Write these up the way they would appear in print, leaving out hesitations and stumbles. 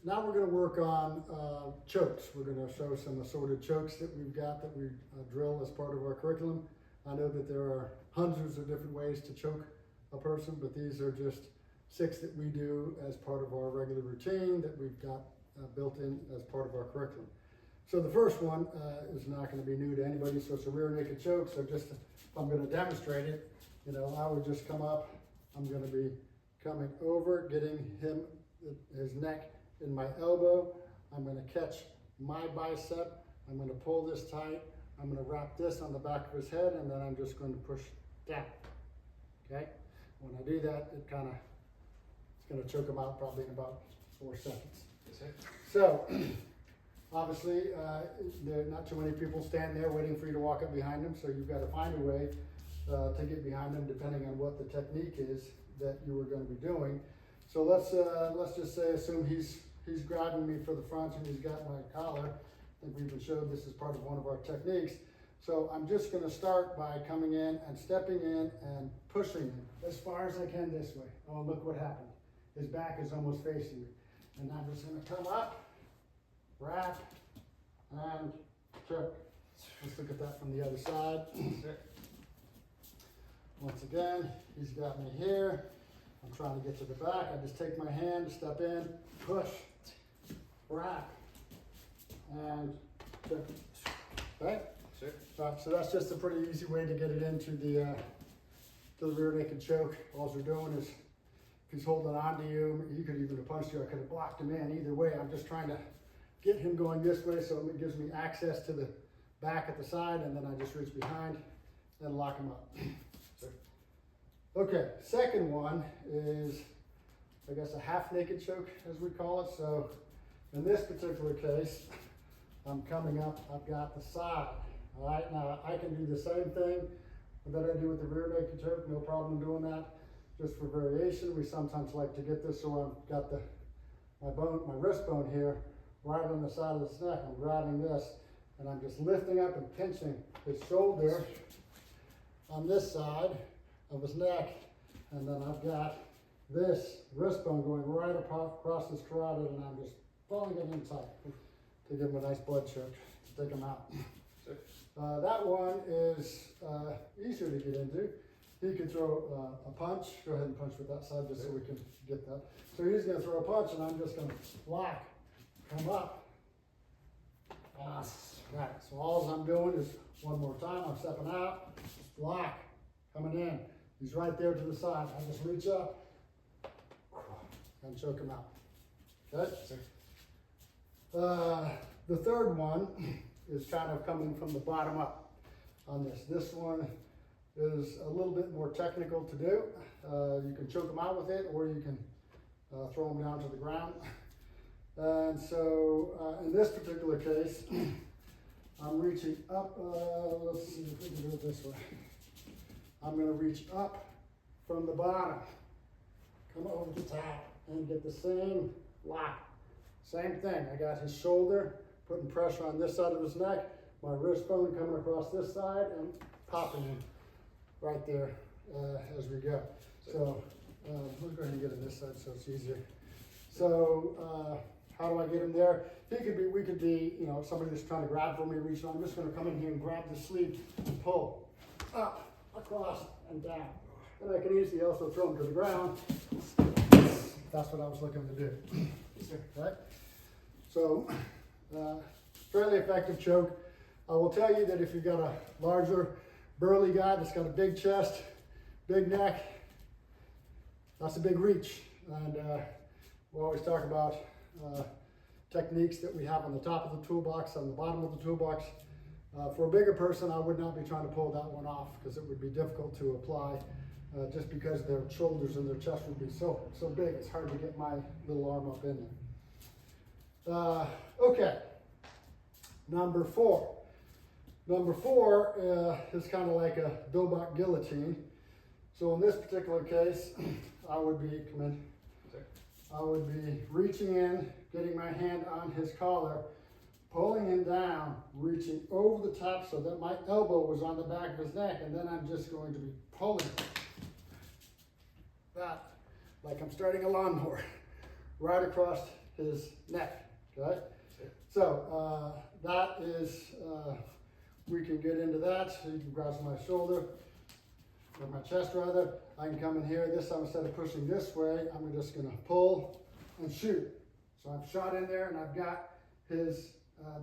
now we're going to work on chokes. We're going to show some assorted chokes that we've got that we drill as part of our curriculum. I know that there are hundreds of different ways to choke a person, but these are just 6 that we do as part of our regular routine that we've got built in as part of our curriculum. So the first one is not going to be new to anybody, so it's a rear naked choke. So just if I'm going to demonstrate it, you know, I would just come up. I'm going to be coming over, getting his neck in my elbow. I'm going to catch my bicep. I'm going to pull this tight. I'm going to wrap this on the back of his head, and then I'm just going to push down. Okay? When I do that, it's going to choke him out probably in about 4 seconds. So, obviously, there are not too many people standing there waiting for you to walk up behind them, so you've got to find a way to get behind them depending on what the technique is that you were going to be doing. So let's just say, assume he's grabbing me for the front and he's got my collar. I think we even showed this as part of one of our techniques. So I'm just going to start by coming in and stepping in and pushing him as far as I can this way. Oh, look what happened. His back is almost facing me. And I'm just going to come up, wrap, and choke. Let's look at that from the other side. Once again, he's got me here. I'm trying to get to the back. I just take my hand, step in, push, wrap, and choke. Okay? Sure. So that's just a pretty easy way to get it into the rear naked choke. All you're doing is, if he's holding on to you, he could even have punched you. I could have blocked him in. Either way, I'm just trying to get him going this way so it gives me access to the back at the side, and then I just reach behind and lock him up. Sure. Okay, second one is, I guess, a half naked choke, as we call it. So in this particular case, I'm coming up, I've got the side. All right, now I can do the same thing that I do with the rear naked choke, no problem doing that. Just for variation, we sometimes like to get this so I've got my wrist bone here, right on the side of the neck. I'm grabbing this, and I'm just lifting up and pinching his shoulder on this side of his neck, and then I've got this wrist bone going right across his carotid, and I'm just pulling it inside to give him a nice blood choke to take him out. Sure. That one is easier to get into. He can throw a punch. Go ahead and punch with that side just so we can get that. So he's going to throw a punch, and I'm just going to lock, come up. Right. So all I'm doing is, one more time, I'm stepping out, lock, coming in. He's right there to the side. I just reach up and choke him out. Okay? The third one is kind of coming from the bottom up on this. This one is a little bit more technical to do. You can choke them out with it, or you can throw them down to the ground. And so in this particular case, I'm reaching up. Let's see if we can do it this way. I'm going to reach up from the bottom, come over the top, and get the same lock. Same thing. I got his shoulder, putting pressure on this side of his neck, my wrist bone coming across this side, and popping him right there as we go. So we'll go ahead and get on this side so it's easier. So how do I get him there? We could be, you know, somebody that's trying to grab for me, reach. I'm just going to come in here and grab the sleeve and pull up, across, and down. And I can easily also throw him to the ground. That's what I was looking to do. Right? So fairly effective choke. I will tell you that if you've got a larger, burly guy that's got a big chest, big neck, that's a big reach. And we always talk about techniques that we have on the top of the toolbox, on the bottom of the toolbox. For a bigger person, I would not be trying to pull that one off because it would be difficult to apply just because their shoulders and their chest would be so big. It's hard to get my little arm up in there. Okay, number 4. Number 4 is kind of like a Dobok guillotine. So in this particular case, I would be reaching in, getting my hand on his collar, pulling him down, reaching over the top so that my elbow was on the back of his neck, and then I'm just going to be pulling that like I'm starting a lawnmower right across his neck, okay? So that is, we can get into that. So you can grasp my shoulder, or my chest rather. I can come in here. This time, instead of pushing this way, I'm just gonna pull and shoot. So I've shot in there and I've got his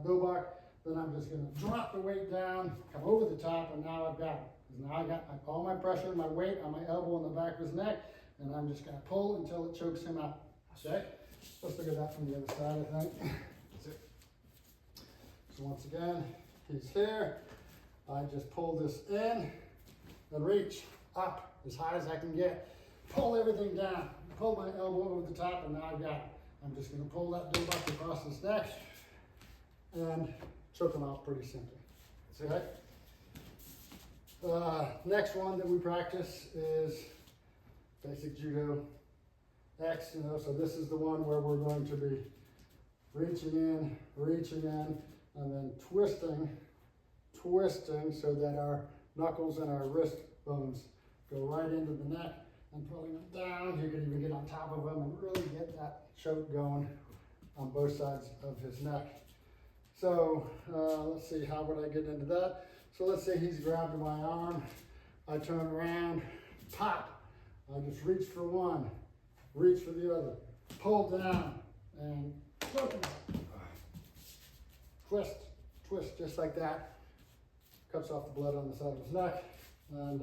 bilbok. Then I'm just gonna drop the weight down, come over the top, and now I've got him. Now I got all my pressure and my weight on my elbow on the back of his neck, and I'm just gonna pull until it chokes him out, okay? Let's look at that from the other side, I think. So once again, he's here. I just pull this in and reach up as high as I can get. Pull everything down. Pull my elbow over the top, and now I've got it. I'm just gonna pull that bilbok across his neck and choke him out pretty simply, okay? Next one that we practice is basic judo X, so this is the one where we're going to be reaching in, and then twisting so that our knuckles and our wrist bones go right into the neck and pulling them down. You can even get on top of them and really get that choke going on both sides of his neck. So let's see, how would I get into that? So let's say he's grabbed my arm. I turn around, pop. I just reach for one, reach for the other, pull down, and twist, just like that. Cuts off the blood on the side of his neck, and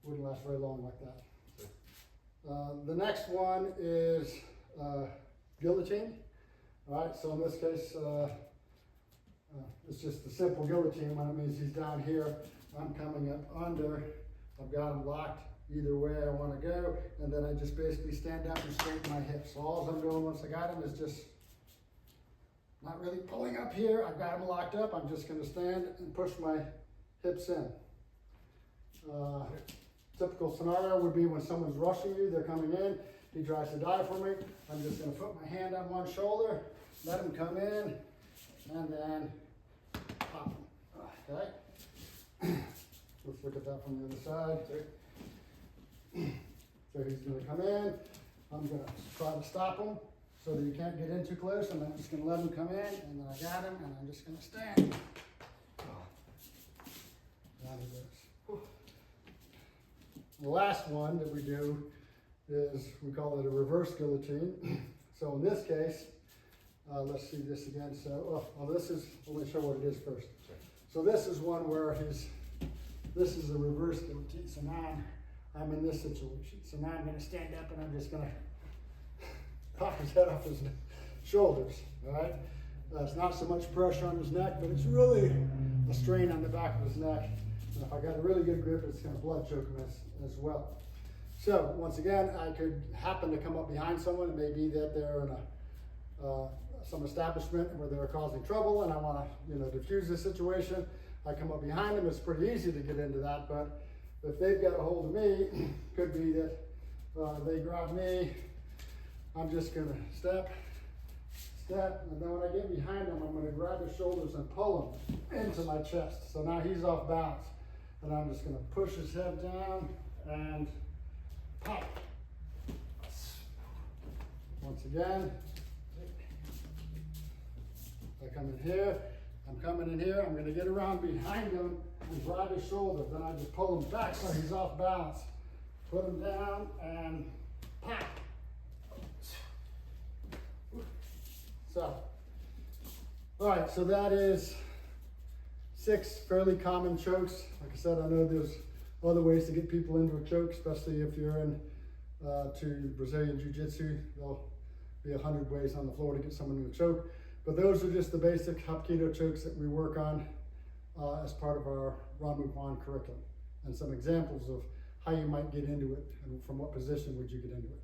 wouldn't last very long like that. The next one is guillotine. All right, so in this case, it's just a simple guillotine. When it means he's down here, I'm coming up under. I've got him locked either way I want to go, and then I just basically stand up and straighten my hips. So all I'm doing once I got him is just not really pulling up here. I've got him locked up. I'm just going to stand and push my hips in. Typical scenario would be when someone's rushing you, they're coming in, he tries to dive for me. I'm just going to put my hand on one shoulder, let him come in, and then pop him. Okay? Let's look at that from the other side. So he's going to come in. I'm going to try to stop him so that he can't get in too close, and I'm just going to let him come in, and then I got him, and I'm just going to stand. Down he goes. The last one that we do is, we call it a reverse guillotine. So in this case, let's see this again. So, this is, let me show what it is first. So this is one where this is a reverse guillotine. So now I'm in this situation. So now I'm going to stand up and I'm just going to pop his head off his shoulders, all right? It's not so much pressure on his neck, but it's really a strain on the back of his neck. And if I got a really good grip, it's going to blood choke him as well. So once again, I could happen to come up behind someone. It may be that they're in some establishment where they're causing trouble, and I want to, diffuse this situation. I come up behind them. It's pretty easy to get into that, but if they've got a hold of me, could be that they grab me. I'm just going to step, and then when I get behind him, I'm going to grab his shoulders and pull him into my chest. So now he's off balance, and I'm just going to push his head down and pop. Once again, I come in here, I'm coming in here, I'm going to get around behind him and grab his shoulder. Then I just pull him back so he's off balance. Put him down and pop. So, all right, so that is 6 fairly common chokes. Like I said, I know there's other ways to get people into a choke, especially if you're in to Brazilian Jiu-Jitsu. There'll be 100 ways on the floor to get someone into a choke. But those are just the basic Hapkido chokes that we work on as part of our Ryong Moo Kwan curriculum. And some examples of how you might get into it and from what position would you get into it.